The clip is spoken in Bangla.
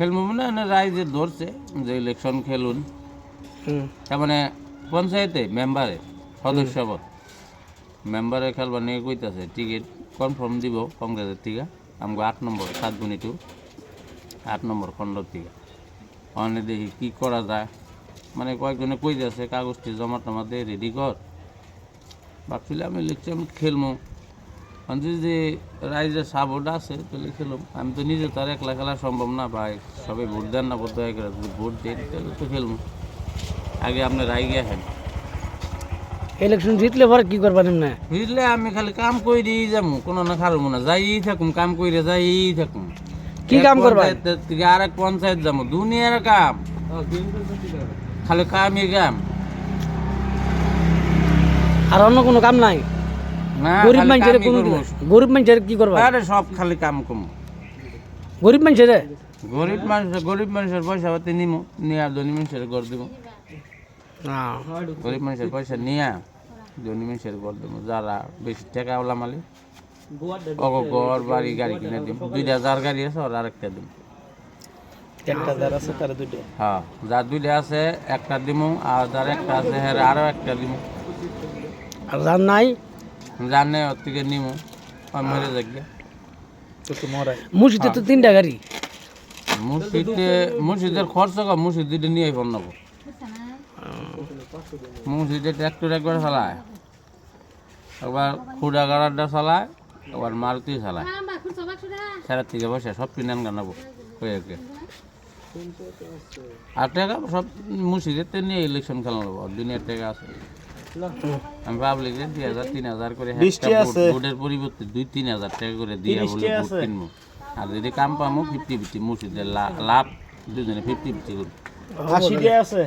খেলবো মানে রাইজে ধরছে যে ইলেকশন খেলুন, তার মানে পঞ্চায়েতে মেম্বারে সদস্য মেম্বারে খেলবার নিয়ে কইতাছে টিকিট কনফার্ম দিব কংগ্রেসের থেকে আমাকে 8 নম্বর 7-2 8 নম্বর খণ্ডর থেকে অনেক দেখি কী করা যায়, মানে কয়েকজনে কই যাচ্ছে কাগজটি জমা টমা দিয়ে রেডি কর ভাবছিলাম আমি লিখছি আমি খেলবো যদি রাইজের সাপোর্ট আছে তাহলে খেলুম। আমি তো নিজে তার একলা খেলা সম্ভব না ভাই, সবাই ভোট দেন না বোধ হয়, যদি ভোট দেন তাহলে তো খেলবো। আগে আপনি রায় গিয়েছেন ইলেকশন জিতলে পরে কি করবেন না? বুঝলে আমি খালি কাম করে যাবো, কোনো না খারবো না, যাই থাকুম কাম করে যাই থাকুম। কি কাম করবা? থেকে আর এক পঞ্চায়েত যাবো, দুনিয়ার কাম, খালি কামই কাম, আর অন্য কোনো কাম নাই? না গরিব মানুষের গরিব মানুষের কি করবা? আরে সব খালি কাম কম। গরিব মানুষের গরিব মানুষের পয়সা পাতি নিমু, নিয়ে আর ধনী মানুষের ঘর দিব। গরিব মানুষের পয়সা নিয়ে ধনী মানুষের ঘর দেবো, যারা বেশি টাকা ওলা মালি ঘর বাড়ি গাড়ি কিনে দিব। 2টা যার গাড়ি আছে ওর আরেকটা দিব। হ্যাঁ, যার 2টা আছে একটা দিমু, আর যার একটা আছে হ্যাঁ আরও একটা দিমু। আর যার নাই জানে ওর থেকে নিমু, মরে যাকে। মসজিদে তো 3টা গাড়ি। মসজিদের খরচ কম, মসজিদ 2টা নিয়ে ফোন নেবো। মসজিদে ট্র্যাক্টর একবার চালায়, একবার খুঁড়া গাড়াটা চালায়, একবার মারুতি চালায়, সারা থেকে বসে সব কিনে গানাবো হয়ে গে। আর টাকা সব মসজিদের নিয়ে ইলেকশন খেলা নেবো, দুনিয়ার টাকা আছে। আমি ভাবলি যে 2,000-3,000 করে ভোটের পরিবর্তে 2-3,000 টাকা করে দিয়ে বলে ভোট কিনবো। আর যদি কাম পামো 50-50 মসজিদের লাভ দুজনে 50-50 করবো। 80 আছে।